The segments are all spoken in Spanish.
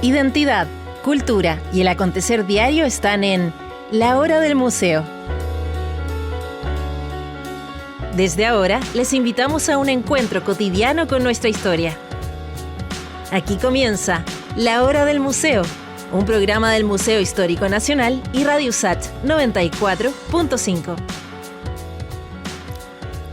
Identidad, cultura y el acontecer diario están en La Hora del Museo. Desde ahora, les invitamos a un encuentro cotidiano con nuestra historia. Aquí comienza La Hora del Museo, un programa del Museo Histórico Nacional y RadioSat 94.5.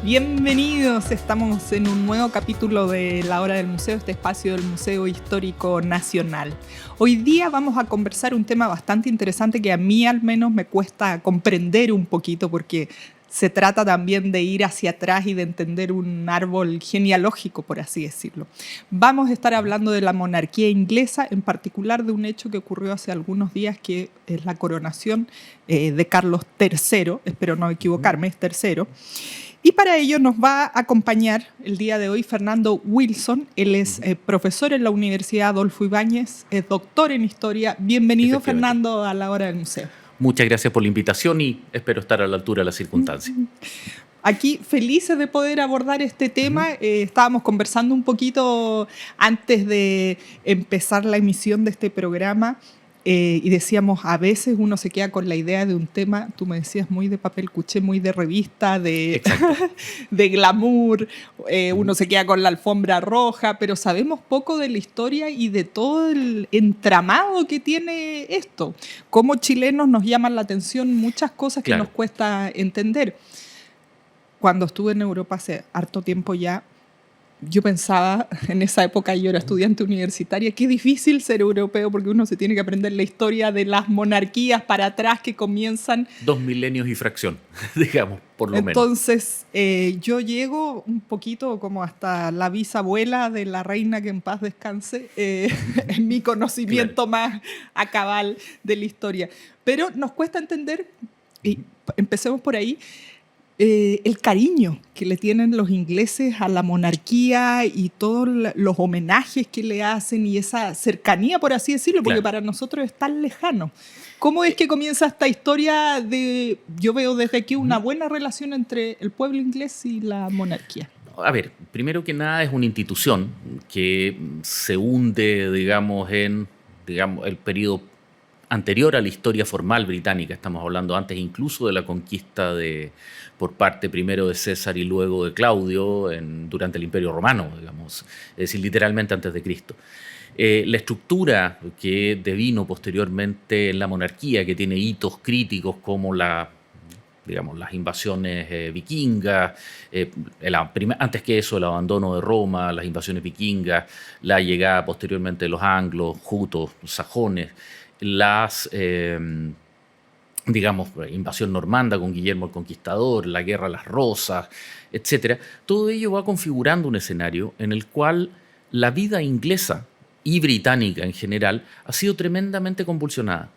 Bienvenidos, estamos en un nuevo capítulo de La Hora del Museo, este espacio del Museo Histórico Nacional. Hoy día vamos a conversar un tema bastante interesante que a mí al menos me cuesta comprender un poquito porque se trata también de ir hacia atrás y de entender un árbol genealógico, por así decirlo. Vamos a estar hablando de la monarquía inglesa, en particular de un hecho que ocurrió hace algunos días, que es la coronación de Carlos III, espero no equivocarme, es tercero. Y para ello nos va a acompañar el día de hoy Fernando Wilson. Él es profesor en la Universidad Adolfo Ibáñez, es doctor en historia. Bienvenido, Fernando, a La Hora del Museo. Muchas gracias por la invitación y espero estar a la altura de las circunstancias. Aquí felices de poder abordar este tema. Estábamos conversando un poquito antes de empezar la emisión de este programa y decíamos, a veces uno se queda con la idea de un tema, tú me decías, muy de papel cuché, muy de revista, de glamour, uno se queda con la alfombra roja, pero sabemos poco de la historia y de todo el entramado que tiene esto. Como chilenos nos llaman la atención muchas cosas que nos cuesta entender. Cuando estuve en Europa hace harto tiempo ya, yo pensaba, en esa época yo era estudiante universitaria, qué difícil ser europeo porque uno se tiene que aprender la historia de las monarquías para atrás que comienzan. 2 milenios y fracción, digamos, por lo menos. Entonces, yo llego un poquito como hasta la bisabuela de la reina, que en paz descanse, en mi conocimiento más a cabal de la historia. Pero nos cuesta entender, y empecemos por ahí, el cariño que le tienen los ingleses a la monarquía y todos los homenajes que le hacen y esa cercanía, por así decirlo, porque para nosotros es tan lejano. ¿Cómo es que comienza esta historia de, yo veo desde aquí una buena relación entre el pueblo inglés y la monarquía? A ver, primero que nada es una institución que se hunde, digamos, en el periodo anterior a la historia formal británica. Estamos hablando antes incluso de la conquista por parte primero de César y luego de Claudio durante el Imperio Romano, digamos, es decir, literalmente antes de Cristo. La estructura que devino posteriormente en la monarquía, que tiene hitos críticos como las invasiones vikingas, antes que eso el abandono de Roma, las invasiones vikingas, la llegada posteriormente de los anglos, jutos, sajones, invasión normanda con Guillermo el Conquistador, la Guerra de las Rosas, etc. Todo ello va configurando un escenario en el cual la vida inglesa y británica en general ha sido tremendamente convulsionada.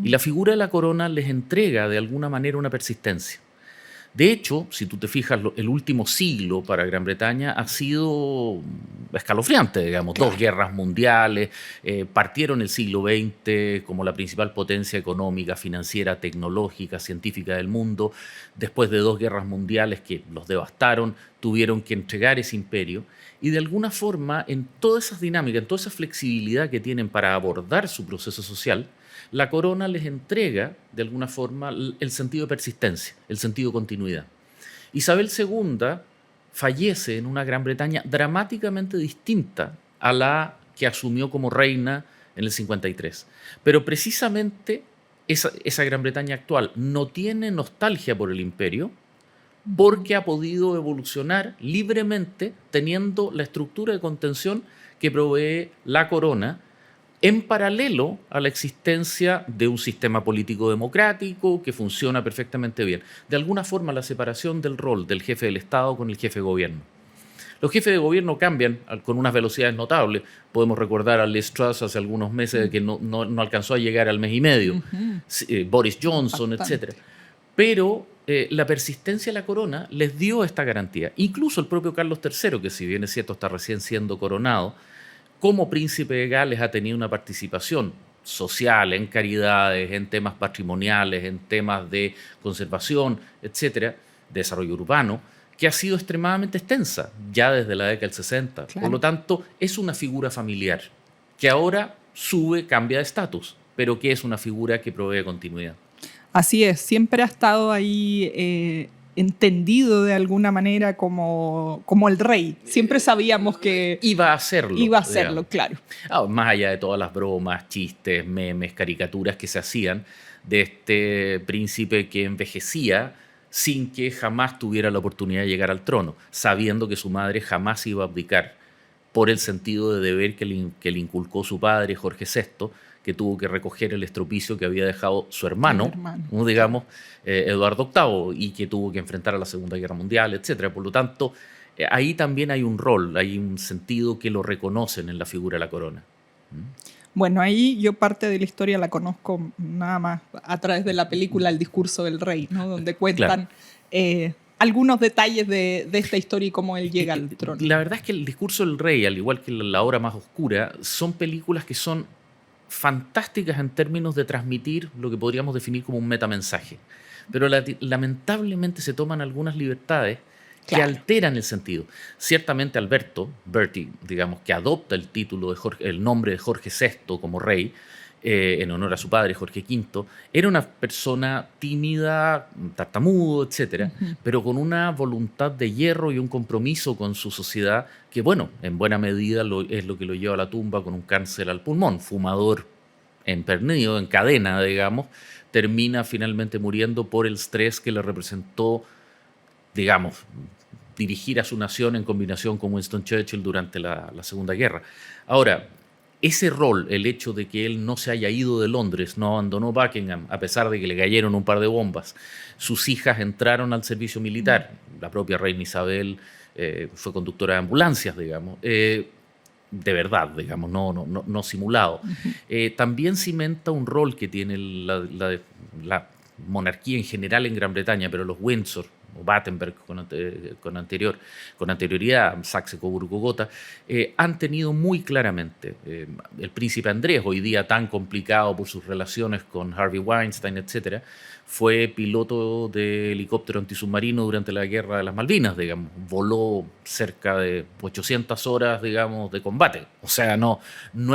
Y la figura de la corona les entrega de alguna manera una persistencia. De hecho, si tú te fijas, el último siglo para Gran Bretaña ha sido escalofriante, digamos. Claro. 2 guerras mundiales, partieron el siglo XX como la principal potencia económica, financiera, tecnológica, científica del mundo. Después de 2 guerras mundiales que los devastaron, tuvieron que entregar ese imperio. Y de alguna forma, en todas esas dinámicas, en toda esa flexibilidad que tienen para abordar su proceso social, la corona les entrega, de alguna forma, el sentido de persistencia, el sentido de continuidad. Isabel II fallece en una Gran Bretaña dramáticamente distinta a la que asumió como reina en el 53. Pero precisamente esa Gran Bretaña actual no tiene nostalgia por el imperio porque ha podido evolucionar libremente teniendo la estructura de contención que provee la corona, en paralelo a la existencia de un sistema político democrático que funciona perfectamente bien. De alguna forma, la separación del rol del jefe del Estado con el jefe de gobierno. Los jefes de gobierno cambian con unas velocidades notables. Podemos recordar a Liz Truss hace algunos meses que no alcanzó a llegar al mes y medio. Boris Johnson, etc. Pero la persistencia de la corona les dio esta garantía. Incluso el propio Carlos III, que si bien es cierto está recién siendo coronado, como príncipe de Gales ha tenido una participación social, en caridades, en temas patrimoniales, en temas de conservación, etcétera, de desarrollo urbano, que ha sido extremadamente extensa, ya desde la década del 60. Claro. Por lo tanto, es una figura familiar que ahora sube, cambia de estatus, pero que es una figura que provee continuidad. Así es, siempre ha estado ahí entendido de alguna manera como el rey. Siempre sabíamos que iba a hacerlo. Digamos. Claro. Más allá de todas las bromas, chistes, memes, caricaturas que se hacían de este príncipe que envejecía sin que jamás tuviera la oportunidad de llegar al trono, sabiendo que su madre jamás iba a abdicar por el sentido de deber que le inculcó su padre, Jorge VI, que tuvo que recoger el estropicio que había dejado su hermano. Digamos, Eduardo VIII, y que tuvo que enfrentar a la Segunda Guerra Mundial, etc. Por lo tanto, ahí también hay un rol, hay un sentido que lo reconocen en la figura de la corona. Bueno, ahí yo parte de la historia la conozco nada más a través de la película El discurso del rey, ¿no? Donde cuentan algunos detalles de esta historia y cómo él llega al trono. La verdad es que El discurso del rey, al igual que La hora más oscura, son películas que son fantásticas en términos de transmitir lo que podríamos definir como un metamensaje. Pero lamentablemente se toman algunas libertades que alteran el sentido. Ciertamente Bertie, digamos, que adopta el título el nombre de Jorge VI como rey, en honor a su padre, Jorge V, era una persona tímida, tartamudo, etc., pero con una voluntad de hierro y un compromiso con su sociedad que, bueno, en buena medida es lo que lo lleva a la tumba con un cáncer al pulmón. Fumador empedernido, en cadena, digamos, termina finalmente muriendo por el estrés que le representó, digamos, dirigir a su nación en combinación con Winston Churchill durante la Segunda Guerra. Ahora, ese rol, el hecho de que él no se haya ido de Londres, no abandonó Buckingham, a pesar de que le cayeron un par de bombas, sus hijas entraron al servicio militar, la propia reina Isabel fue conductora de ambulancias, digamos, de verdad, digamos, no simulado. También cimenta un rol que tiene la monarquía en general en Gran Bretaña, pero los Windsor, o Battenberg con anterioridad, Saxe-Coburgo-Gotha, han tenido muy claramente el príncipe Andrés, hoy día tan complicado por sus relaciones con Harvey Weinstein, etc., fue piloto de helicóptero antisubmarino durante la Guerra de las Malvinas, digamos, voló cerca de 800 horas, digamos, de combate, o sea, no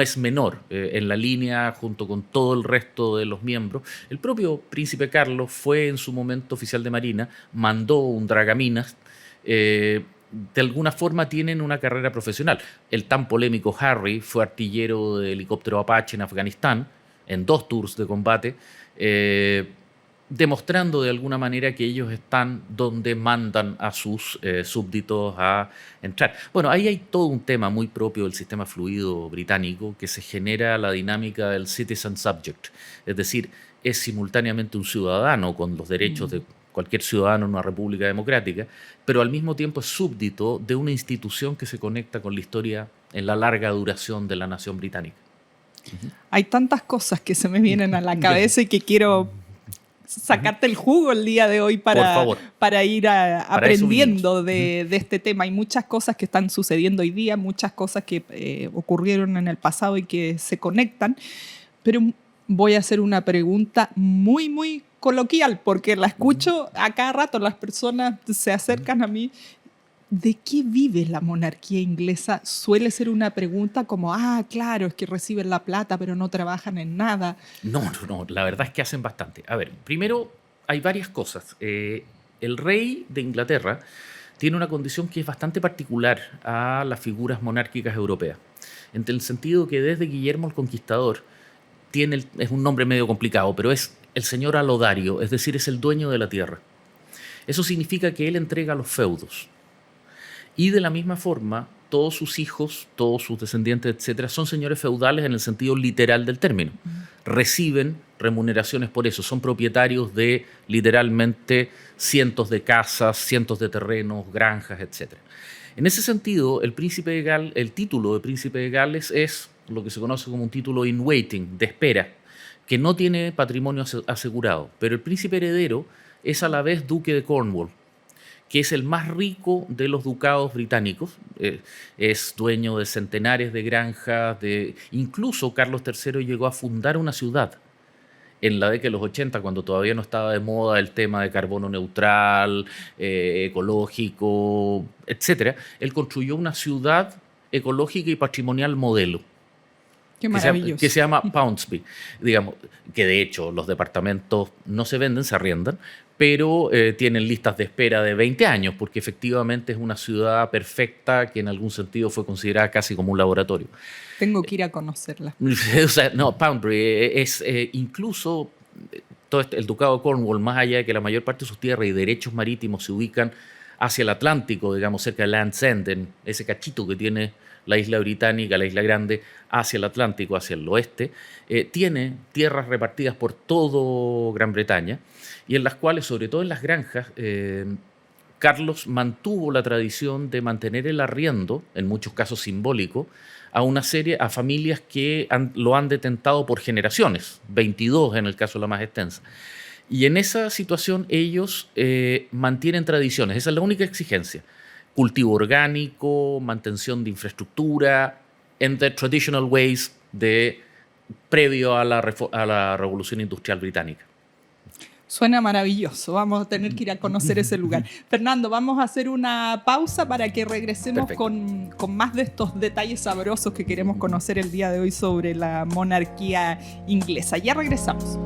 es menor, en la línea junto con todo el resto de los miembros. El propio príncipe Carlos fue en su momento oficial de Marina, mandó un dragaminas, de alguna forma tienen una carrera profesional. El tan polémico Harry fue artillero de helicóptero Apache en Afganistán, en 2 tours de combate, demostrando de alguna manera que ellos están donde mandan a sus súbditos a entrar. Bueno, ahí hay todo un tema muy propio del sistema fluido británico que se genera la dinámica del citizen subject, es decir, es simultáneamente un ciudadano con los derechos de cualquier ciudadano en una república democrática, pero al mismo tiempo es súbdito de una institución que se conecta con la historia en la larga duración de la nación británica. Hay tantas cosas que se me vienen a la cabeza y que quiero sacarte el jugo el día de hoy para ir aprendiendo de este tema. Hay muchas cosas que están sucediendo hoy día, muchas cosas que ocurrieron en el pasado y que se conectan, pero voy a hacer una pregunta muy, muy coloquial, porque la escucho a cada rato, las personas se acercan a mí. ¿De qué vive la monarquía inglesa? Suele ser una pregunta como, claro, es que reciben la plata, pero no trabajan en nada. No, la verdad es que hacen bastante. A ver, primero hay varias cosas. El rey de Inglaterra tiene una condición que es bastante particular a las figuras monárquicas europeas, en el sentido que desde Guillermo el Conquistador es un nombre medio complicado, pero es el señor alodario, es decir, es el dueño de la tierra. Eso significa que él entrega los feudos. Y de la misma forma, todos sus hijos, todos sus descendientes, etcétera, son señores feudales en el sentido literal del término. Reciben remuneraciones por eso, son propietarios de literalmente cientos de casas, cientos de terrenos, granjas, etcétera. En ese sentido, el título de príncipe de Gales es lo que se conoce como un título in waiting, de espera, que no tiene patrimonio asegurado, pero el príncipe heredero es a la vez duque de Cornwall, que es el más rico de los ducados británicos, es dueño de centenares de granjas, incluso Carlos III llegó a fundar una ciudad en la década de los 80, cuando todavía no estaba de moda el tema de carbono neutral, ecológico, etc. Él construyó una ciudad ecológica y patrimonial modelo. Qué maravilloso. que se llama Poundsby. Digamos, que de hecho los departamentos no se venden, se arriendan, pero tienen listas de espera de 20 años, porque efectivamente es una ciudad perfecta que en algún sentido fue considerada casi como un laboratorio. Tengo que ir a conocerla. O sea, no, Poundbury es incluso todo el Ducado de Cornwall, más allá de que la mayor parte de sus tierras y derechos marítimos se ubican hacia el Atlántico, digamos, cerca de Land's End, en ese cachito que tiene la isla británica, la isla grande, hacia el Atlántico, hacia el oeste, tiene tierras repartidas por todo Gran Bretaña y en las cuales, sobre todo en las granjas, Carlos mantuvo la tradición de mantener el arriendo, en muchos casos simbólico, a familias que lo han detentado por generaciones, 22 en el caso de la más extensa. Y en esa situación ellos mantienen tradiciones, esa es la única exigencia. Cultivo orgánico, mantención de infraestructura, en the traditional ways previo a la Revolución Industrial Británica. Suena maravilloso, vamos a tener que ir a conocer ese lugar. Fernando, vamos a hacer una pausa para que regresemos con más de estos detalles sabrosos que queremos conocer el día de hoy sobre la monarquía inglesa. Ya regresamos.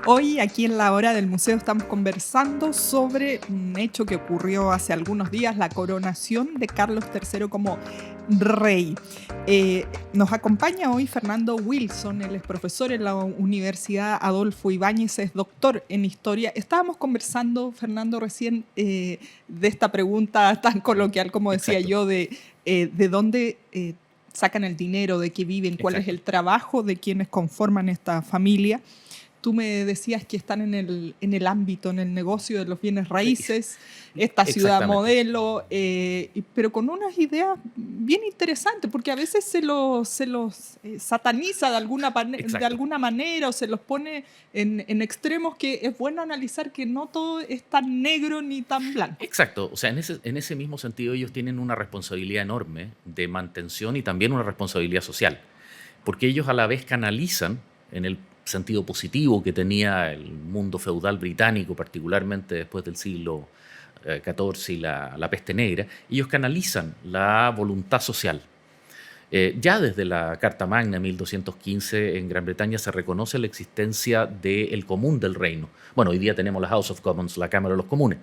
Hoy, aquí en la hora del museo, estamos conversando sobre un hecho que ocurrió hace algunos días, la coronación de Carlos III como rey. Nos acompaña hoy Fernando Wilson, él es profesor en la Universidad Adolfo Ibáñez, es doctor en historia. Estábamos conversando, Fernando, recién de esta pregunta tan coloquial, como decía yo, de dónde sacan el dinero, de qué viven, cuál es el trabajo de quienes conforman esta familia. Tú me decías que están en el ámbito, en el negocio de los bienes raíces, esta ciudad modelo, pero con unas ideas bien interesantes, porque a veces se los sataniza de alguna manera o se los pone en extremos que es bueno analizar que no todo es tan negro ni tan blanco. Exacto, o sea, en ese mismo sentido ellos tienen una responsabilidad enorme de mantención y también una responsabilidad social, porque ellos a la vez canalizan en el sentido positivo que tenía el mundo feudal británico, particularmente después del siglo XIV y la peste negra, ellos canalizan la voluntad social. Ya desde la Carta Magna 1215 en Gran Bretaña se reconoce la existencia del común del reino. Bueno, hoy día tenemos la House of Commons, la Cámara de los Comunes.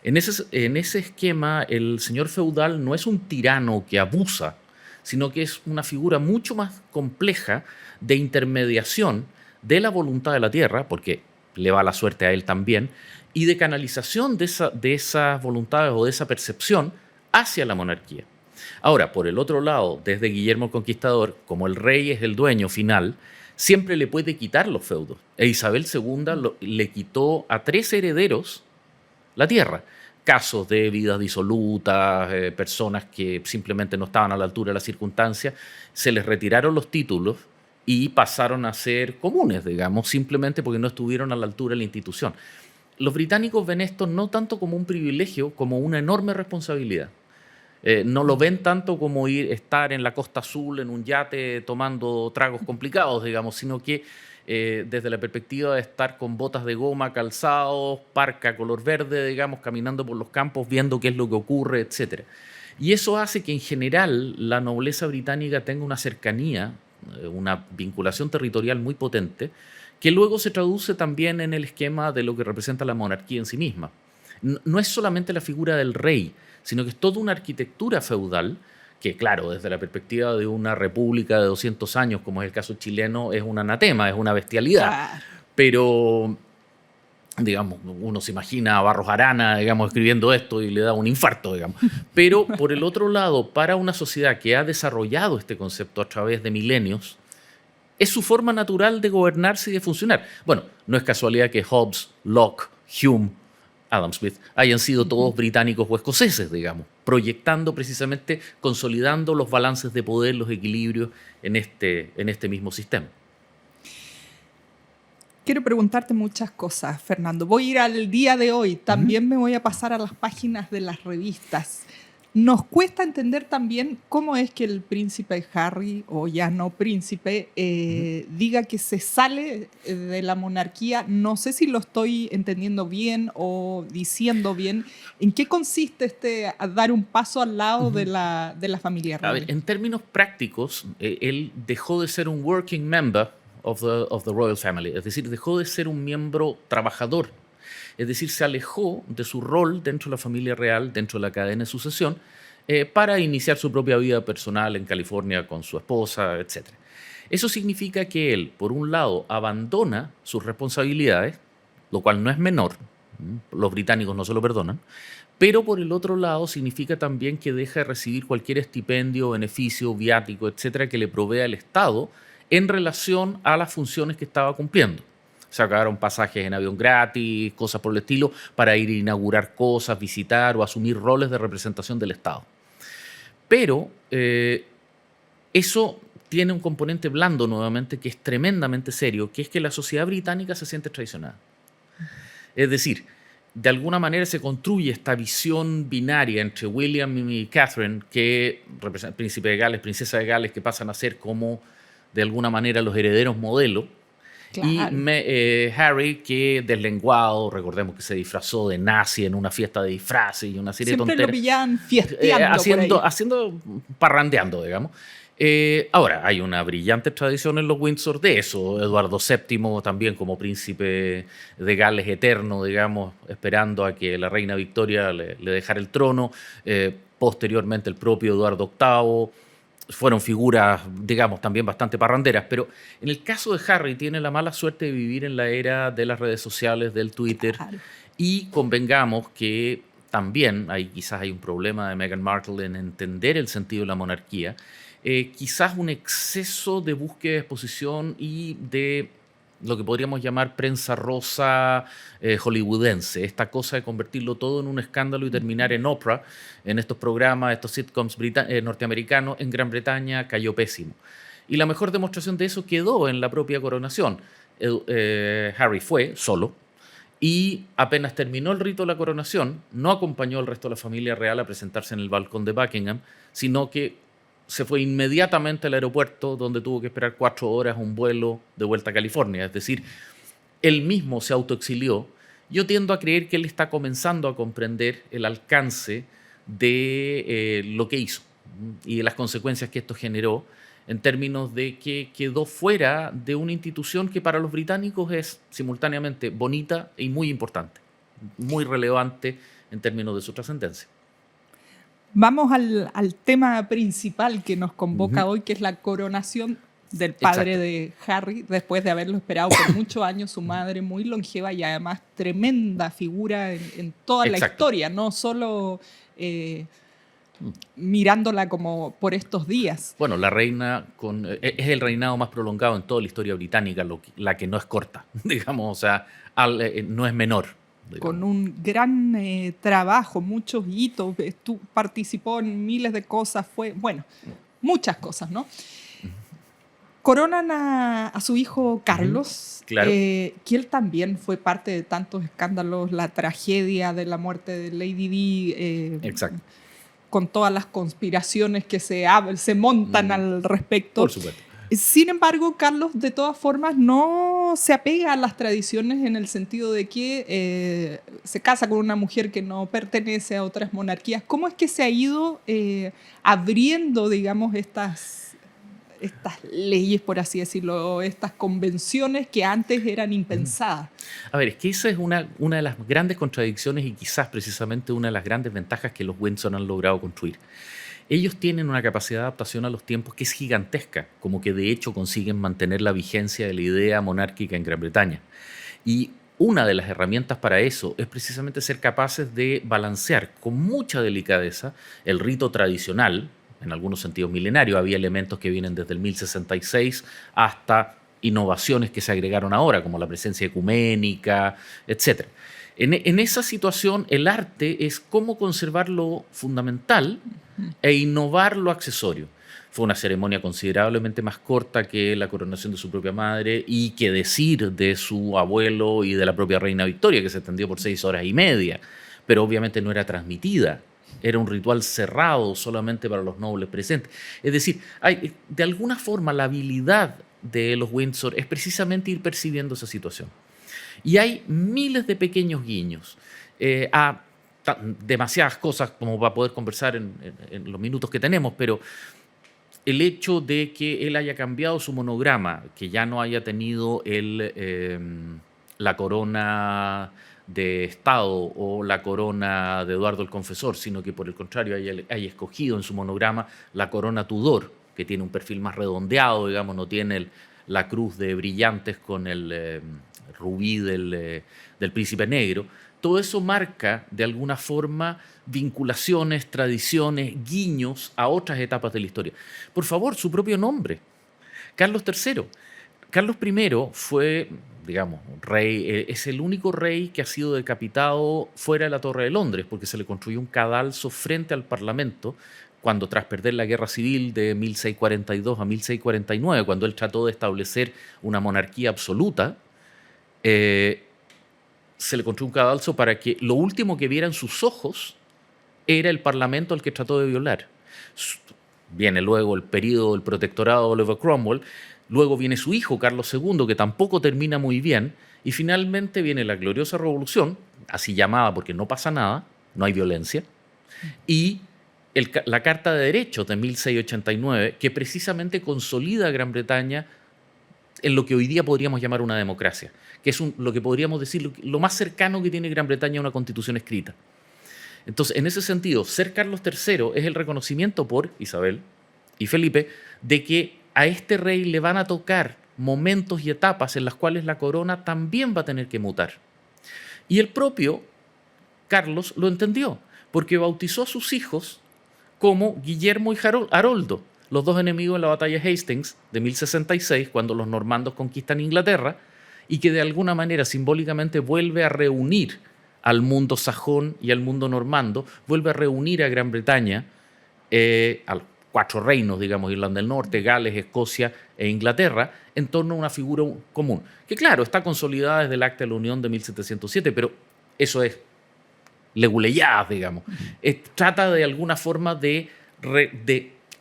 En ese esquema, el señor feudal no es un tirano que abusa, sino que es una figura mucho más compleja de intermediación de la voluntad de la tierra, porque le va la suerte a él también, y de canalización de esas voluntades o de esa percepción hacia la monarquía. Ahora, por el otro lado, desde Guillermo el Conquistador, como el rey es el dueño final, siempre le puede quitar los feudos. E Isabel II le quitó a 3 herederos la tierra. Casos de vidas disolutas, personas que simplemente no estaban a la altura de las circunstancias, se les retiraron los títulos y pasaron a ser comunes, digamos, simplemente porque no estuvieron a la altura de la institución. Los británicos ven esto no tanto como un privilegio, como una enorme responsabilidad. No lo ven tanto como estar en la Costa Azul en un yate tomando tragos complicados, digamos, sino que desde la perspectiva de estar con botas de goma, calzados, parca color verde, digamos, caminando por los campos, viendo qué es lo que ocurre, etc. Y eso hace que en general la nobleza británica tenga una cercanía, una vinculación territorial muy potente, que luego se traduce también en el esquema de lo que representa la monarquía en sí misma. No es solamente la figura del rey, sino que es toda una arquitectura feudal que, claro, desde la perspectiva de una república de 200 años, como es el caso chileno, es un anatema, es una bestialidad. Pero, digamos, uno se imagina a Barros Arana, digamos, escribiendo esto y le da un infarto, digamos. Pero, por el otro lado, para una sociedad que ha desarrollado este concepto a través de milenios, es su forma natural de gobernarse y de funcionar. Bueno, no es casualidad que Hobbes, Locke, Hume, Adam Smith hayan sido todos británicos o escoceses, digamos, proyectando precisamente, consolidando los balances de poder, los equilibrios en este mismo sistema. Quiero preguntarte muchas cosas, Fernando. Voy a ir al día de hoy. También me voy a pasar a las páginas de las revistas. nos cuesta entender también cómo es que el príncipe Harry, o ya no príncipe, diga que se sale de la monarquía. No sé si lo estoy entendiendo bien o diciendo bien. ¿En qué consiste a dar un paso al lado de la familia real? A ver, en términos prácticos, él dejó de ser un working member of the royal family, es decir, dejó de ser un miembro trabajador. Es decir, se alejó de su rol dentro de la familia real, dentro de la cadena de sucesión, para iniciar su propia vida personal en California con su esposa, etc. Eso significa que él, por un lado, abandona sus responsabilidades, lo cual no es menor, los británicos no se lo perdonan, pero por el otro lado significa también que deja de recibir cualquier estipendio, beneficio, viático, etcétera, que le provea el Estado en relación a las funciones que estaba cumpliendo. Se acabaron pasajes en avión gratis, cosas por el estilo, para ir a inaugurar cosas, visitar o asumir roles de representación del Estado. Pero eso tiene un componente blando nuevamente que es tremendamente serio, que es que la sociedad británica se siente traicionada. Es decir, de alguna manera se construye esta visión binaria entre William y Catherine, que representan príncipe de Gales, princesa de Gales, que pasan a ser como de alguna manera los herederos modelo. Claro. Y Harry, que deslenguado, recordemos que se disfrazó de nazi en una fiesta de disfraces y una serie siempre de tonteras. Siempre lo pillan fiesteando haciendo, parrandeando, digamos. Ahora, hay una brillante tradición en los Windsor de eso. Eduardo VII también como príncipe de Gales eterno, digamos, esperando a que la reina Victoria le dejara el trono. Posteriormente el propio Eduardo VIII. Fueron figuras, digamos, también bastante parranderas, pero en el caso de Harry tiene la mala suerte de vivir en la era de las redes sociales, del Twitter, claro. Y convengamos que también quizás hay un problema de Meghan Markle en entender el sentido de la monarquía, quizás un exceso de búsqueda de exposición y de lo que podríamos llamar prensa rosa hollywoodense, esta cosa de convertirlo todo en un escándalo y terminar en Oprah, en estos programas, estos sitcoms norteamericanos. En Gran Bretaña cayó pésimo. Y la mejor demostración de eso quedó en la propia coronación. Harry fue solo y apenas terminó el rito de la coronación, no acompañó al resto de la familia real a presentarse en el balcón de Buckingham, sino que se fue inmediatamente al aeropuerto, donde tuvo que esperar 4 horas un vuelo de vuelta a California. Es decir, él mismo se autoexilió. Yo tiendo a creer que él está comenzando a comprender el alcance de lo que hizo y de las consecuencias que esto generó en términos de que quedó fuera de una institución que para los británicos es simultáneamente bonita y muy importante, muy relevante en términos de su trascendencia. Vamos al tema principal que nos convoca hoy, que es la coronación del padre de Harry, después de haberlo esperado por muchos años, su madre muy longeva y además tremenda figura en toda la historia, no solo mirándola como por estos días. Bueno, la reina es el reinado más prolongado en toda la historia británica, la que no es corta, digamos, o sea, no es menor. Con un gran trabajo, muchos hitos, participó en miles de cosas, muchas cosas, ¿no? Coronan a su hijo Carlos, claro. Que él también fue parte de tantos escándalos, la tragedia de la muerte de Lady Di, exacto. Con todas las conspiraciones que se montan al respecto. Por supuesto. Sin embargo, Carlos, de todas formas, no se apega a las tradiciones en el sentido de que se casa con una mujer que no pertenece a otras monarquías. ¿Cómo es que se ha ido abriendo, digamos, estas leyes, por así decirlo, estas convenciones que antes eran impensadas? A ver, es que esa es una de las grandes contradicciones y quizás precisamente una de las grandes ventajas que los Windsor han logrado construir. Ellos tienen una capacidad de adaptación a los tiempos que es gigantesca, como que de hecho consiguen mantener la vigencia de la idea monárquica en Gran Bretaña. Y una de las herramientas para eso es precisamente ser capaces de balancear con mucha delicadeza el rito tradicional, en algunos sentidos milenario. Había elementos que vienen desde el 1066 hasta innovaciones que se agregaron ahora, como la presencia ecuménica, etc. En esa situación, el arte es cómo conservar lo fundamental e innovar lo accesorio. Fue una ceremonia considerablemente más corta que la coronación de su propia madre y que decir de su abuelo y de la propia reina Victoria, que se extendió por 6 horas y media, pero obviamente no era transmitida Era un ritual cerrado solamente para los nobles presentes. Es decir, de alguna forma la habilidad de los Windsor es precisamente ir percibiendo esa situación. Y hay miles de pequeños guiños a demasiadas cosas como para poder conversar en los minutos que tenemos, pero el hecho de que él haya cambiado su monograma, que ya no haya tenido la corona de Estado o la corona de Eduardo el Confesor, sino que por el contrario haya escogido en su monograma la corona Tudor, que tiene un perfil más redondeado, digamos, no tiene la cruz de brillantes con el rubí del príncipe negro. Todo eso marca de alguna forma vinculaciones, tradiciones, guiños a otras etapas de la historia. Por favor, su propio nombre, Carlos III. Carlos I fue, digamos, rey, es el único rey que ha sido decapitado fuera de la Torre de Londres, porque se le construyó un cadalso frente al Parlamento cuando, tras perder la guerra civil de 1642 a 1649, cuando él trató de establecer una monarquía absoluta, se le construyó un cadalso para que lo último que vieran sus ojos era el Parlamento al que trató de violar. Viene luego el periodo del protectorado de Oliver Cromwell, luego viene su hijo Carlos II, que tampoco termina muy bien, y finalmente viene la gloriosa revolución, así llamada porque no pasa nada, no hay violencia, y la Carta de Derechos de 1689, que precisamente consolida a Gran Bretaña en lo que hoy día podríamos llamar una democracia, que es lo que podríamos decir lo más cercano que tiene Gran Bretaña a una constitución escrita. Entonces, en ese sentido, ser Carlos III es el reconocimiento por Isabel y Felipe de que a este rey le van a tocar momentos y etapas en las cuales la corona también va a tener que mutar. Y el propio Carlos lo entendió, porque bautizó a sus hijos como Guillermo y Haroldo, los dos enemigos en la batalla de Hastings de 1066, cuando los normandos conquistan Inglaterra, y que de alguna manera simbólicamente vuelve a reunir al mundo sajón y al mundo normando, vuelve a reunir a Gran Bretaña, a los 4 reinos, digamos, Irlanda del Norte, Gales, Escocia e Inglaterra, en torno a una figura común, que claro, está consolidada desde el Acta de la Unión de 1707, pero eso es leguleyad, digamos. Trata de alguna forma de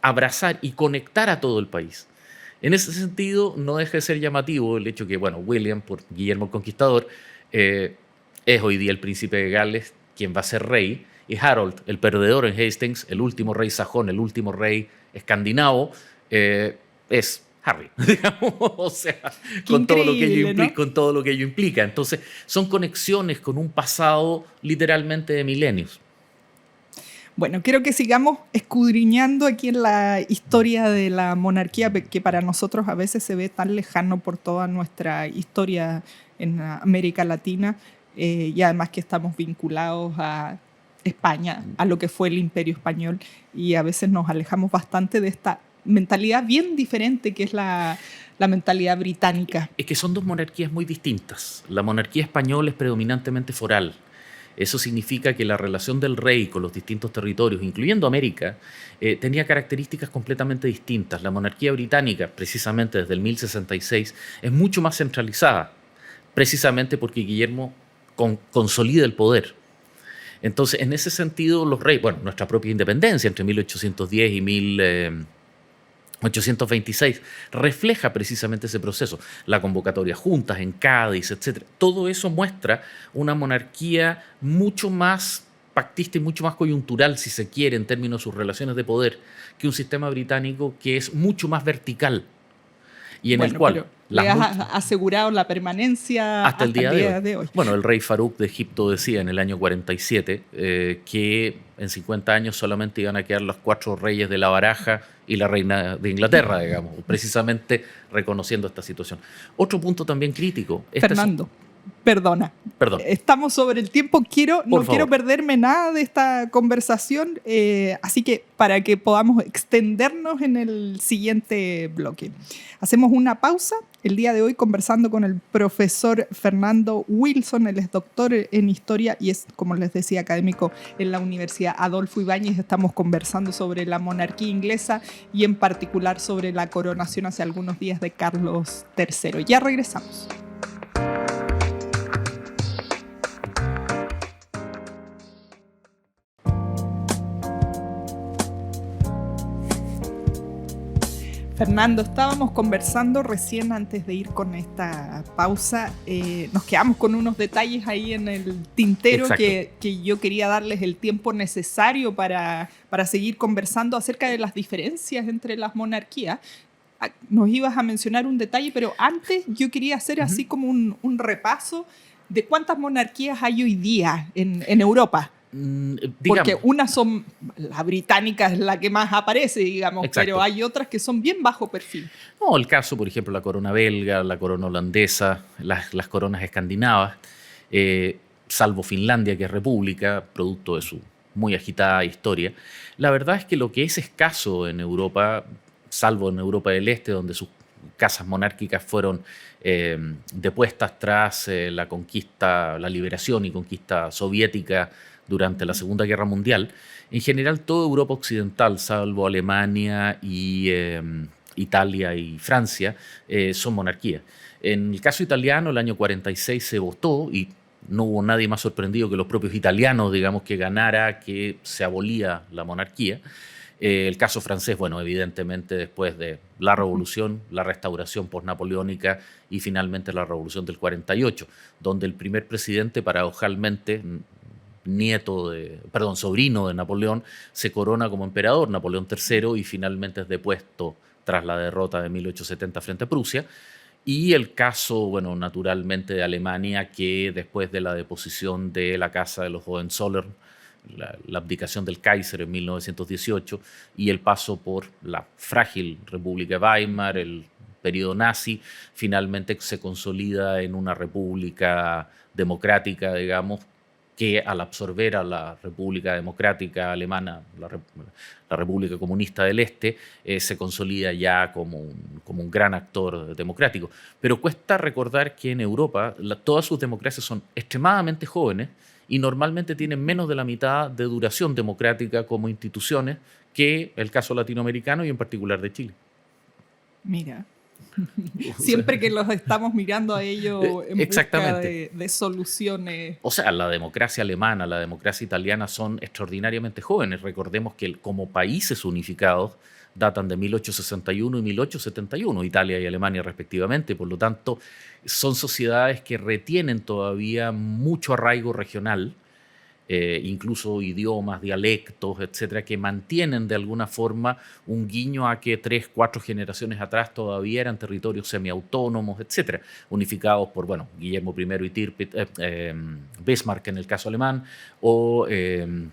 abrazar y conectar a todo el país. En ese sentido, no deja de ser llamativo el hecho que, bueno, William, por Guillermo el Conquistador, es hoy día el príncipe de Gales quien va a ser rey, y Harold, el perdedor en Hastings, el último rey sajón, el último rey escandinavo, es Harry, digamos, o sea, con todo lo que ello implica, ¿no? Con todo lo que ello implica. Entonces, son conexiones con un pasado literalmente de milenios. Bueno, quiero que sigamos escudriñando aquí en la historia de la monarquía, que para nosotros a veces se ve tan lejano por toda nuestra historia en América Latina, y además que estamos vinculados a España, a lo que fue el Imperio Español, y a veces nos alejamos bastante de esta mentalidad bien diferente que es la mentalidad británica. Es que son dos monarquías muy distintas. La monarquía española es predominantemente foral. Eso significa que la relación del rey con los distintos territorios, incluyendo América, tenía características completamente distintas. La monarquía británica, precisamente desde el 1066, es mucho más centralizada, precisamente porque Guillermo consolida el poder. Entonces, en ese sentido, los reyes, bueno, nuestra propia independencia entre 1810 y 1826 refleja precisamente ese proceso. La convocatoria, juntas en Cádiz, etc. Todo eso muestra una monarquía mucho más pactista y mucho más coyuntural, si se quiere, en términos de sus relaciones de poder, que un sistema británico que es mucho más vertical y en el cual le has asegurado la permanencia hasta el día de hoy. Bueno, el rey Farouk de Egipto decía en el año 47 que en 50 años solamente iban a quedar los 4 reyes de la baraja y la reina de Inglaterra, digamos, precisamente reconociendo esta situación. Otro punto también crítico. Fernando, Perdón. Estamos sobre el tiempo. No quiero perderme nada de esta conversación, así que para que podamos extendernos en el siguiente bloque. Hacemos una pausa. El día de hoy conversando con el profesor Fernando Wilson. Él es doctor en Historia y es, como les decía, académico en la Universidad Adolfo Ibáñez. Estamos conversando sobre la monarquía inglesa y en particular sobre la coronación hace algunos días de Carlos III. Ya regresamos. Fernando, estábamos conversando recién antes de ir con esta pausa. Nos quedamos con unos detalles ahí en el tintero que yo quería darles el tiempo necesario para seguir conversando acerca de las diferencias entre las monarquías. Nos ibas a mencionar un detalle, pero antes yo quería hacer así como un repaso de cuántas monarquías hay hoy día en Europa. Porque unas son, la británica es la que más aparece, digamos, exacto, pero hay otras que son bien bajo perfil. No, el caso, por ejemplo, la corona belga, la corona holandesa, las coronas escandinavas, salvo Finlandia, que es república, producto de su muy agitada historia. La verdad es que lo que es escaso en Europa, salvo en Europa del Este, donde sus casas monárquicas fueron depuestas tras la conquista, la liberación y conquista soviética durante la Segunda Guerra Mundial, en general toda Europa occidental, salvo Alemania y Italia y Francia, son monarquías. En el caso italiano, el año 46 se votó y no hubo nadie más sorprendido que los propios italianos, digamos, que ganara que se abolía la monarquía. El caso francés, bueno, evidentemente después de la revolución, la restauración postnapoleónica y finalmente la revolución del 48, donde el primer presidente, paradojalmente, sobrino de Napoleón, se corona como emperador, Napoleón III, y finalmente es depuesto tras la derrota de 1870 frente a Prusia. Y el caso, bueno, naturalmente de Alemania, que después de la deposición de la casa de los Hohenzollern, la abdicación del Kaiser en 1918 y el paso por la frágil República de Weimar, el periodo nazi, finalmente se consolida en una república democrática, digamos, que al absorber a la República Democrática Alemana, la República Comunista del Este, se consolida ya como un gran actor democrático. Pero cuesta recordar que en Europa todas sus democracias son extremadamente jóvenes y normalmente tienen menos de la mitad de duración democrática como instituciones que el caso latinoamericano y en particular de Chile. Mira, siempre que los estamos mirando a ellos en busca de soluciones. O sea, la democracia alemana, la democracia italiana son extraordinariamente jóvenes. Recordemos que como países unificados datan de 1861 y 1871, Italia y Alemania respectivamente. Por lo tanto, son sociedades que retienen todavía mucho arraigo regional, incluso idiomas, dialectos, etcétera, que mantienen de alguna forma un guiño a que 3, 4 generaciones atrás todavía eran territorios semiautónomos, etcétera, unificados por, bueno, Guillermo I y Bismarck en el caso alemán, o el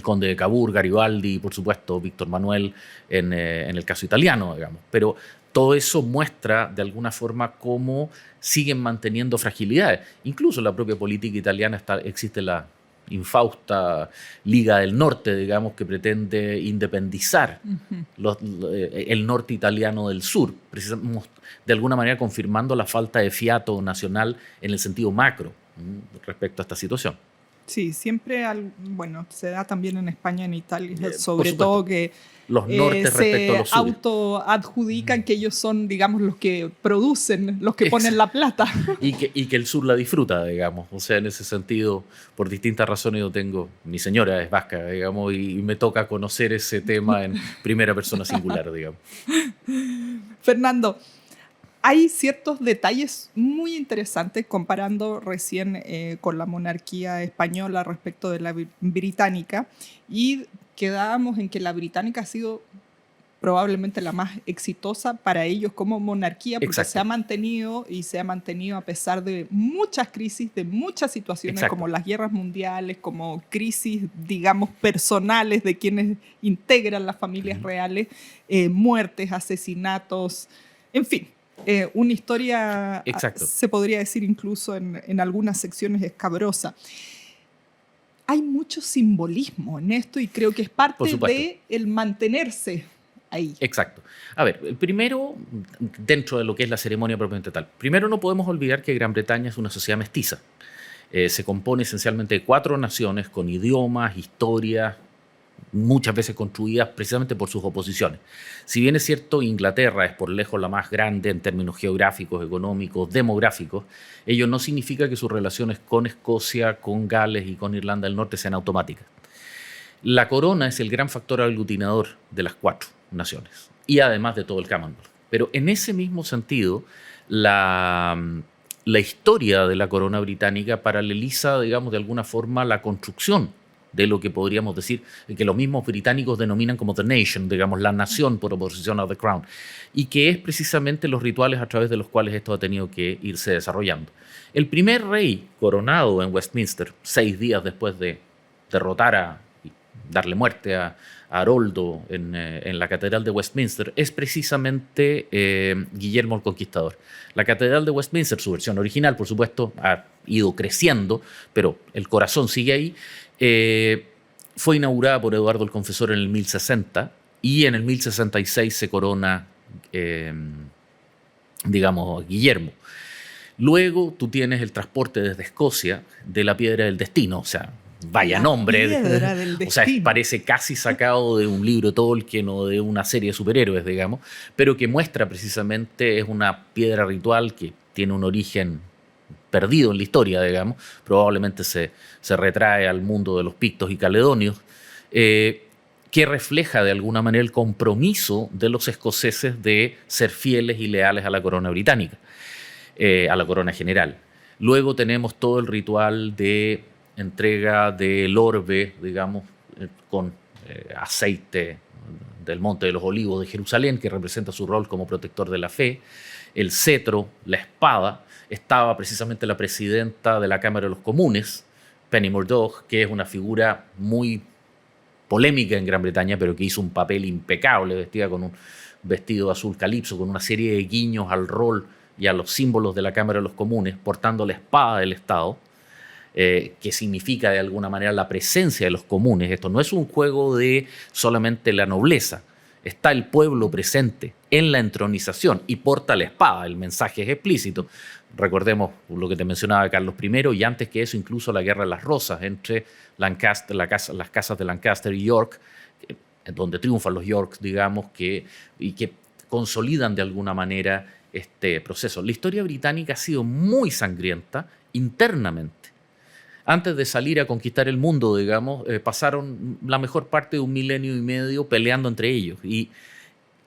conde de Cavour, Garibaldi y por supuesto Víctor Manuel en el caso italiano, digamos. Pero todo eso muestra de alguna forma cómo siguen manteniendo fragilidades. Incluso en la propia política italiana existe la infausta Liga del Norte, digamos, que pretende independizar el norte italiano del sur, de alguna manera confirmando la falta de fiato nacional en el sentido macro respecto a esta situación. Sí, siempre, bueno, se da también en España, en Italia, sobre todo que los nortes respecto a los sur. Autoadjudican que ellos son, digamos, los que producen, los que ponen la plata. Y que el sur la disfruta, digamos. O sea, en ese sentido, por distintas razones mi señora es vasca, digamos, y me toca conocer ese tema en primera persona singular, digamos. Fernando, hay ciertos detalles muy interesantes comparando recién con la monarquía española respecto de la británica, y quedábamos en que la británica ha sido probablemente la más exitosa para ellos como monarquía, porque Exacto. se ha mantenido a pesar de muchas crisis, de muchas situaciones. Exacto. Como las guerras mundiales, como crisis, digamos, personales de quienes integran las familias reales, muertes, asesinatos, en fin. Una historia, Exacto. Se podría decir incluso en algunas secciones escabrosa. Hay mucho simbolismo en esto y creo que es parte de el mantenerse ahí. Exacto. A ver, primero, dentro de lo que es la ceremonia propiamente tal, primero no podemos olvidar que Gran Bretaña es una sociedad mestiza. Se compone esencialmente de 4 naciones con idiomas, historias, muchas veces construidas precisamente por sus oposiciones. Si bien es cierto, Inglaterra es por lejos la más grande en términos geográficos, económicos, demográficos, ello no significa que sus relaciones con Escocia, con Gales y con Irlanda del Norte sean automáticas. La corona es el gran factor aglutinador de las 4. naciones y además de todo el Commonwealth. Pero en ese mismo sentido, la historia de la corona británica paraleliza, digamos, de alguna forma la construcción de lo que podríamos decir, que los mismos británicos denominan como The Nation, digamos, la nación por oposición a The Crown, y que es precisamente los rituales a través de los cuales esto ha tenido que irse desarrollando. El primer rey coronado en Westminster, 6 días después de derrotar y darle muerte a Haroldo en la Catedral de Westminster, es precisamente Guillermo el Conquistador. La Catedral de Westminster, su versión original, por supuesto, ha ido creciendo, pero el corazón sigue ahí. Fue inaugurada por Eduardo el Confesor en el 1060 y en el 1066 se corona, digamos, Guillermo. Luego tú tienes el transporte desde Escocia de la Piedra del Destino, o sea, vaya la nombre. Piedra del O sea, Destino. parece casi sacado de un libro Tolkien o de una serie de superhéroes, digamos, pero que muestra precisamente, es una piedra ritual que tiene un origen perdido en la historia, digamos, probablemente se retrae al mundo de los pictos y caledonios, que refleja de alguna manera el compromiso de los escoceses de ser fieles y leales a la corona británica, a la corona general. Luego tenemos todo el ritual de entrega del orbe, digamos, con aceite del Monte de los Olivos de Jerusalén, que representa su rol como protector de la fe, el cetro, la espada. Estaba precisamente la presidenta de la Cámara de los Comunes, Penny Murdoch, que es una figura muy polémica en Gran Bretaña, pero que hizo un papel impecable, vestida con un vestido azul calipso, con una serie de guiños al rol y a los símbolos de la Cámara de los Comunes, portando la espada del Estado, que significa de alguna manera la presencia de los comunes. Esto no es un juego de solamente la nobleza, está el pueblo presente en la entronización y porta la espada, el mensaje es explícito. Recordemos lo que te mencionaba Carlos I, y antes que eso incluso la Guerra de las Rosas entre Lancaster, las casas de Lancaster y York, donde triunfan los York, digamos, y que consolidan de alguna manera este proceso. La historia británica ha sido muy sangrienta internamente. Antes de salir a conquistar el mundo, digamos, pasaron la mejor parte de 1,5 milenios peleando entre ellos. Y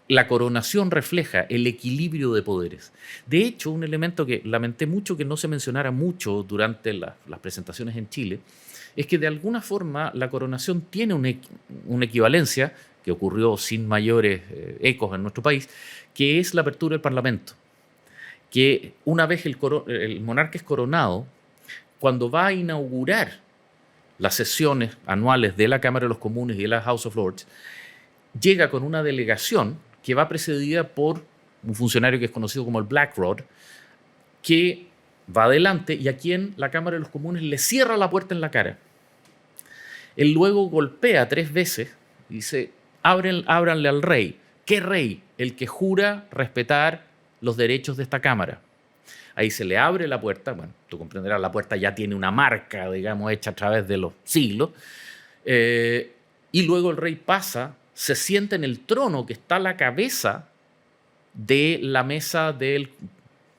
la coronación refleja el equilibrio de poderes. De hecho, un elemento que lamenté mucho que no se mencionara mucho durante las presentaciones en Chile, es que de alguna forma la coronación tiene una equivalencia, que ocurrió sin mayores ecos en nuestro país, que es la apertura del Parlamento. Que una vez el monarca es coronado, cuando va a inaugurar las sesiones anuales de la Cámara de los Comunes y de la House of Lords, llega con una delegación que va precedida por un funcionario que es conocido como el Black Rod, que va adelante y a quien la Cámara de los Comunes le cierra la puerta en la cara. Él luego golpea 3 veces y dice: ábranle al rey. ¿Qué rey? El que jura respetar los derechos de esta Cámara. Ahí se le abre la puerta, bueno, tú comprenderás, la puerta ya tiene una marca, digamos, hecha a través de los siglos, y luego el rey pasa, se sienta en el trono que está a la cabeza de la mesa del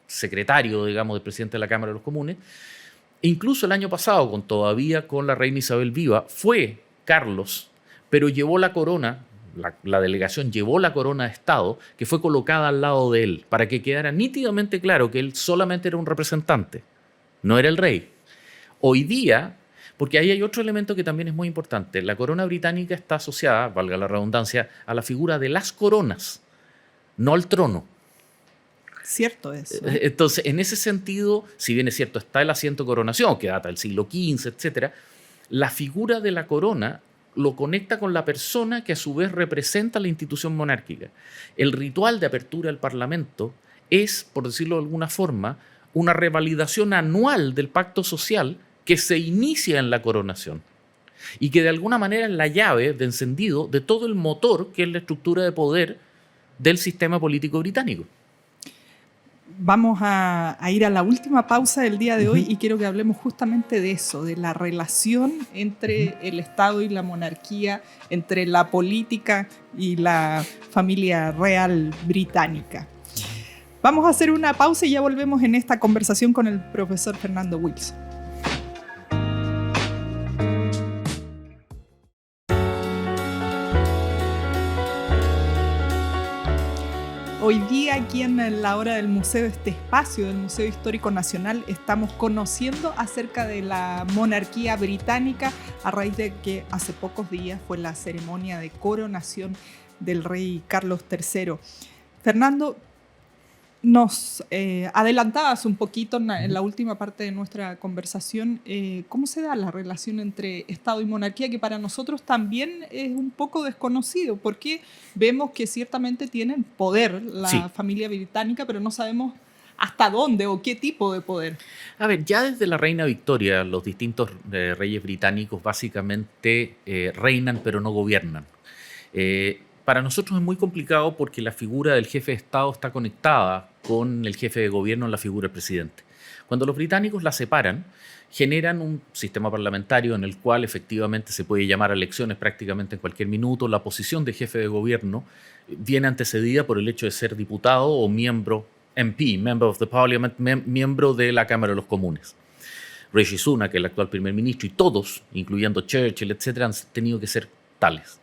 secretario, digamos, del presidente de la Cámara de los Comunes. Incluso el año pasado, todavía con la reina Isabel viva, fue Carlos, pero llevó la corona. La delegación llevó la corona de Estado que fue colocada al lado de él para que quedara nítidamente claro que él solamente era un representante, no era el rey. Hoy día, porque ahí hay otro elemento que también es muy importante, la corona británica está asociada, valga la redundancia, a la figura de las coronas, no al trono. Cierto eso. Entonces, en ese sentido, si bien es cierto, está el asiento de coronación, que data del siglo XV, etc., la figura de la corona lo conecta con la persona que a su vez representa la institución monárquica. El ritual de apertura del Parlamento es, por decirlo de alguna forma, una revalidación anual del pacto social que se inicia en la coronación y que de alguna manera es la llave de encendido de todo el motor que es la estructura de poder del sistema político británico. Vamos a ir a la última pausa del día de hoy y quiero que hablemos justamente de eso, de la relación entre el Estado y la monarquía, entre la política y la familia real británica. Vamos a hacer una pausa y ya volvemos en esta conversación con el profesor Fernando Wilson. Hoy día aquí en la hora del museo, este espacio del Museo Histórico Nacional, estamos conociendo acerca de la monarquía británica a raíz de que hace pocos días fue la ceremonia de coronación del rey Carlos III. Fernando, nos adelantabas un poquito en la última parte de nuestra conversación cómo se da la relación entre Estado y monarquía, que para nosotros también es un poco desconocido, porque vemos que ciertamente tienen poder la familia británica, pero no sabemos hasta dónde o qué tipo de poder. A ver, ya desde la reina Victoria, los distintos reyes británicos básicamente reinan pero no gobiernan. Para nosotros es muy complicado porque la figura del jefe de Estado está conectada con el jefe de gobierno en la figura del presidente. Cuando los británicos la separan, generan un sistema parlamentario en el cual efectivamente se puede llamar a elecciones prácticamente en cualquier minuto. La posición de jefe de gobierno viene antecedida por el hecho de ser diputado o miembro, MP, Member of the Parliament, miembro de la Cámara de los Comunes. Rishi Sunak, el actual primer ministro, y todos, incluyendo Churchill, etcétera, han tenido que ser tales.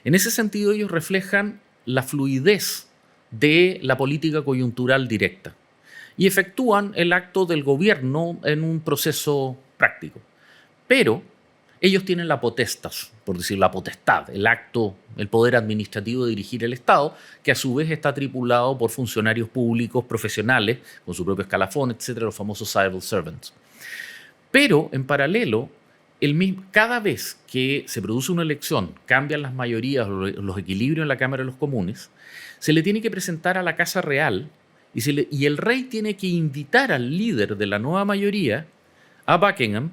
En ese sentido, ellos reflejan la fluidez de la política coyuntural directa y efectúan el acto del gobierno en un proceso práctico. Pero ellos tienen la potestas, por decir la potestad, el acto, el poder administrativo de dirigir el Estado, que a su vez está tripulado por funcionarios públicos profesionales, con su propio escalafón, etcétera, los famosos civil servants. Pero, en paralelo, cada vez que se produce una elección, cambian las mayorías, los equilibrios en la Cámara de los Comunes, se le tiene que presentar a la Casa Real y el rey tiene que invitar al líder de la nueva mayoría, a Buckingham,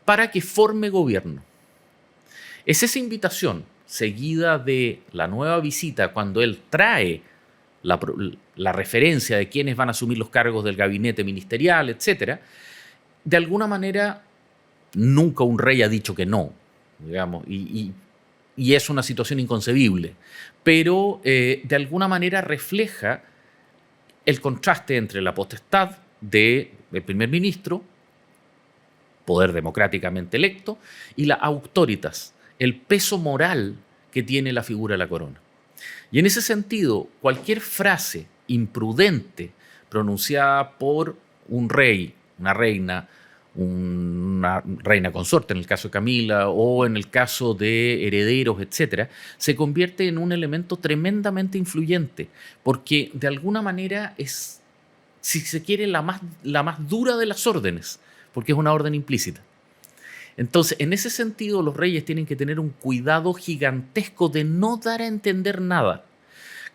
para que forme gobierno. Es esa invitación, seguida de la nueva visita, cuando él trae la referencia de quiénes van a asumir los cargos del gabinete ministerial, etc., de alguna manera nunca un rey ha dicho que no, digamos, y es una situación inconcebible, pero de alguna manera refleja el contraste entre la potestad del primer ministro, poder democráticamente electo, y la auctoritas, el peso moral que tiene la figura de la corona. Y en ese sentido, cualquier frase imprudente pronunciada por un rey, una reina consorte en el caso de Camila o en el caso de herederos, etc., se convierte en un elemento tremendamente influyente porque de alguna manera es, si se quiere, la más dura de las órdenes, porque es una orden implícita. Entonces, en ese sentido, los reyes tienen que tener un cuidado gigantesco de no dar a entender nada.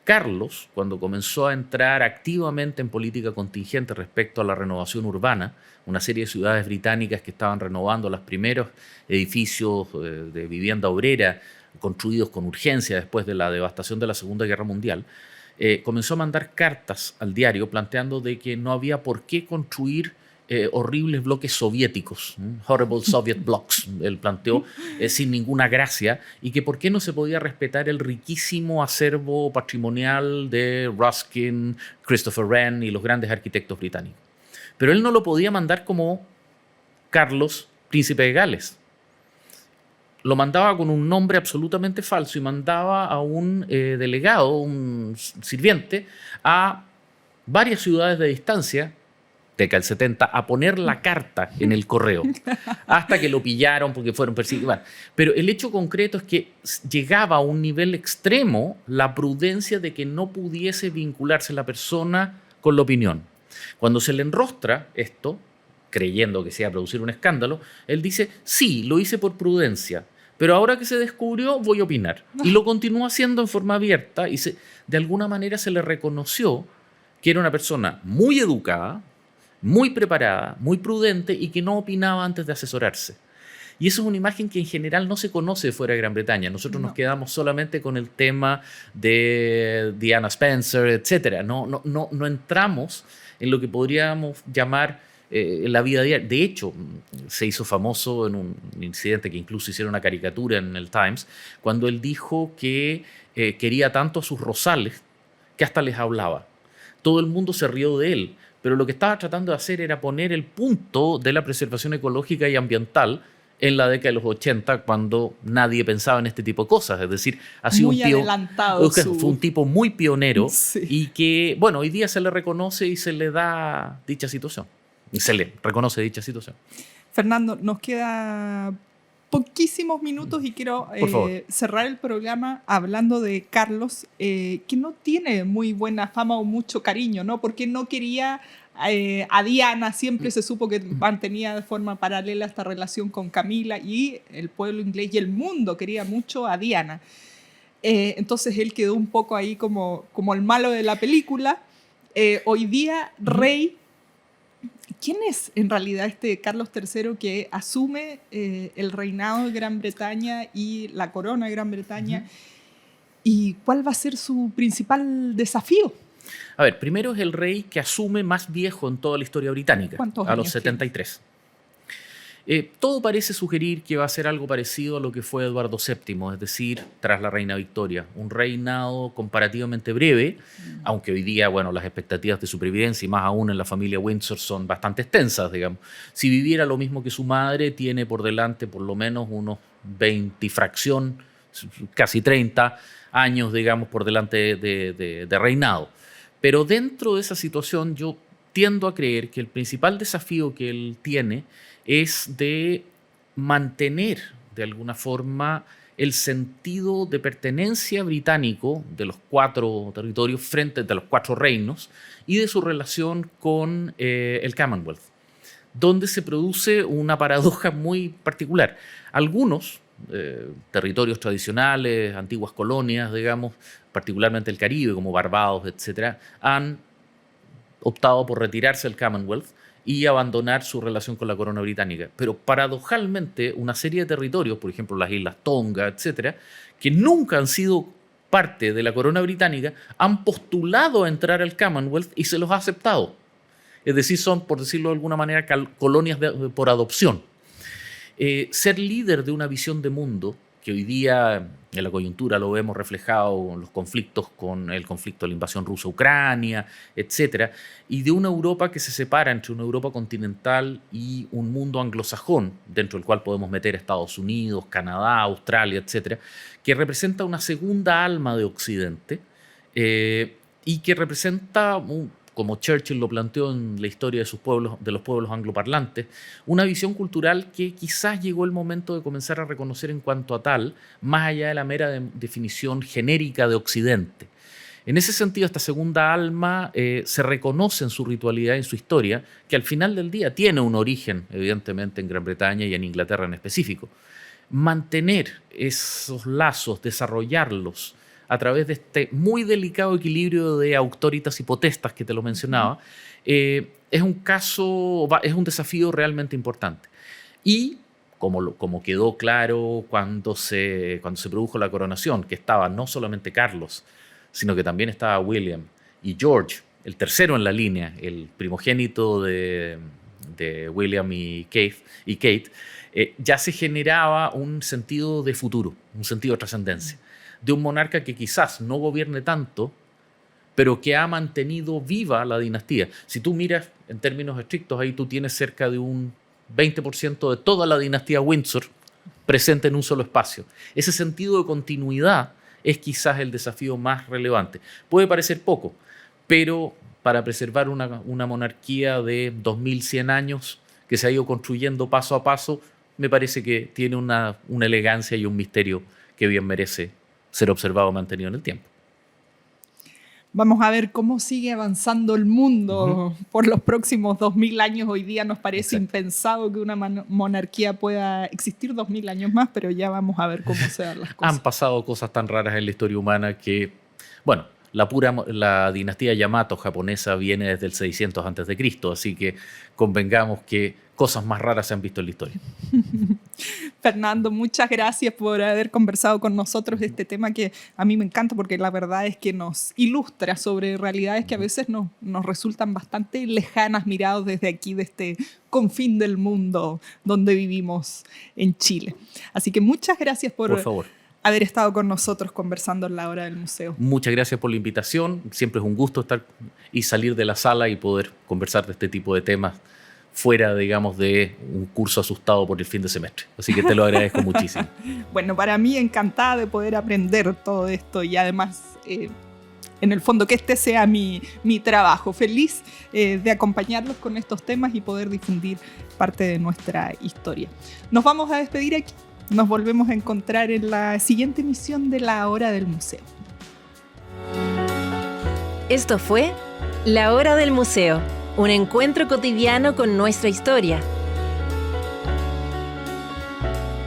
Carlos, cuando comenzó a entrar activamente en política contingente respecto a la renovación urbana, una serie de ciudades británicas que estaban renovando los primeros edificios de vivienda obrera construidos con urgencia después de la devastación de la Segunda Guerra Mundial, comenzó a mandar cartas al diario planteando de que no había por qué construir horribles bloques soviéticos, horrible Soviet blocks, él planteó, sin ninguna gracia, y que por qué no se podía respetar el riquísimo acervo patrimonial de Ruskin, Christopher Wren y los grandes arquitectos británicos. Pero él no lo podía mandar como Carlos, príncipe de Gales. Lo mandaba con un nombre absolutamente falso y mandaba a un delegado, un sirviente, a varias ciudades de distancia, década del 70, a poner la carta en el correo, hasta que lo pillaron porque fueron perseguidos. Pero el hecho concreto es que llegaba a un nivel extremo la prudencia de que no pudiese vincularse la persona con la opinión. Cuando se le enrostra esto, creyendo que se iba a producir un escándalo, él dice, sí, lo hice por prudencia, pero ahora que se descubrió voy a opinar. Y lo continuó haciendo en forma abierta y de alguna manera se le reconoció que era una persona muy educada, muy preparada, muy prudente y que no opinaba antes de asesorarse. Y eso es una imagen que en general no se conoce fuera de Gran Bretaña. Nosotros nos quedamos solamente con el tema de Diana Spencer, etc. No entramos en lo que podríamos llamar la vida diaria. De hecho, se hizo famoso en un incidente que incluso hicieron una caricatura en el Times, cuando él dijo que quería tanto a sus rosales que hasta les hablaba. Todo el mundo se rió de él, pero lo que estaba tratando de hacer era poner el punto de la preservación ecológica y ambiental en la década de los 80, cuando nadie pensaba en este tipo de cosas. Es decir, ha sido muy adelantado. Fue un tipo muy pionero, sí. Y que, bueno, hoy día se le reconoce y se le da dicha situación. Y se le reconoce dicha situación. Fernando, nos queda poquísimos minutos y quiero cerrar el programa hablando de Carlos, que no tiene muy buena fama o mucho cariño, ¿no? Porque no quería a Diana, siempre se supo que mantenía de forma paralela esta relación con Camila, y el pueblo inglés y el mundo quería mucho a Diana. Entonces él quedó un poco ahí como el malo de la película. Hoy día, rey. ¿Quién es en realidad este Carlos III que asume el reinado de Gran Bretaña y la corona de Gran Bretaña? ¿Y cuál va a ser su principal desafío? A ver, primero es el rey que asume más viejo en toda la historia británica, ¿Cuántos a los años 73. Todo parece sugerir que va a ser algo parecido a lo que fue Eduardo VII, es decir, tras la reina Victoria. Un reinado comparativamente breve, aunque hoy día, bueno, las expectativas de supervivencia, y más aún en la familia Windsor, son bastante extensas, digamos. Si viviera lo mismo que su madre, tiene por delante por lo menos unos 20 y fracción, casi 30 años, digamos, por delante de reinado. Pero dentro de esa situación yo tiendo a creer que el principal desafío que él tiene es de mantener de alguna forma el sentido de pertenencia británico de los 4 territorios frente de los 4 reinos y de su relación con el Commonwealth, donde se produce una paradoja muy particular. Algunos territorios tradicionales, antiguas colonias, digamos, particularmente el Caribe, como Barbados, etcétera, han optado por retirarse del Commonwealth y abandonar su relación con la corona británica. Pero paradojalmente, una serie de territorios, por ejemplo las Islas Tonga, etcétera, que nunca han sido parte de la corona británica, han postulado a entrar al Commonwealth y se los ha aceptado. Es decir, son, por decirlo de alguna manera, colonias por adopción. Ser líder de una visión de mundo, que hoy día en la coyuntura lo vemos reflejado en los conflictos, con el conflicto de la invasión rusa a Ucrania, etcétera, y de una Europa que se separa entre una Europa continental y un mundo anglosajón, dentro del cual podemos meter Estados Unidos, Canadá, Australia, etcétera, que representa una segunda alma de Occidente y que representa, como Churchill lo planteó en la historia de los pueblos angloparlantes, una visión cultural que quizás llegó el momento de comenzar a reconocer en cuanto a tal, más allá de la mera definición genérica de Occidente. En ese sentido, esta segunda alma se reconoce en su ritualidad y en su historia, que al final del día tiene un origen, evidentemente, en Gran Bretaña y en Inglaterra en específico. Mantener esos lazos, desarrollarlos, a través de este muy delicado equilibrio de auctoritas y potestas que te lo mencionaba, es un desafío realmente importante. Y como quedó claro cuando se produjo la coronación, que estaba no solamente Carlos, sino que también estaba William y George, el tercero en la línea, el primogénito de William y Kate, ya se generaba un sentido de futuro, un sentido de trascendencia, de un monarca que quizás no gobierne tanto, pero que ha mantenido viva la dinastía. Si tú miras en términos estrictos, ahí tú tienes cerca de un 20% de toda la dinastía Windsor presente en un solo espacio. Ese sentido de continuidad es quizás el desafío más relevante. Puede parecer poco, pero para preservar una monarquía de 2100 años que se ha ido construyendo paso a paso, me parece que tiene una elegancia y un misterio que bien merece ser observado y mantenido en el tiempo. Vamos a ver cómo sigue avanzando el mundo por los próximos 2000 años. Hoy día nos parece impensado que una monarquía pueda existir 2000 años más, pero ya vamos a ver cómo se dan las cosas. Han pasado cosas tan raras en la historia humana que, bueno, la dinastía Yamato japonesa viene desde el 600 a.C., así que convengamos que cosas más raras se han visto en la historia. Fernando, muchas gracias por haber conversado con nosotros de este tema que a mí me encanta, porque la verdad es que nos ilustra sobre realidades que a veces nos resultan bastante lejanas, mirados desde aquí, de este confín del mundo donde vivimos en Chile. Así que muchas gracias por favor, haber estado con nosotros conversando en la hora del museo. Muchas gracias por la invitación. Siempre es un gusto estar y salir de la sala y poder conversar de este tipo de temas fuera, digamos, de un curso asustado por el fin de semestre. Así que te lo agradezco muchísimo. Bueno, para mí encantada de poder aprender todo esto y además, en el fondo, que este sea mi trabajo. Feliz de acompañarlos con estos temas y poder difundir parte de nuestra historia. Nos vamos a despedir aquí. Nos volvemos a encontrar en la siguiente emisión de La Hora del Museo. Esto fue La Hora del Museo, un encuentro cotidiano con nuestra historia.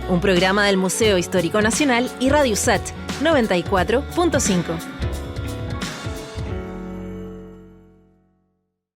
Un programa del Museo Histórico Nacional y Radio USACH 94.5.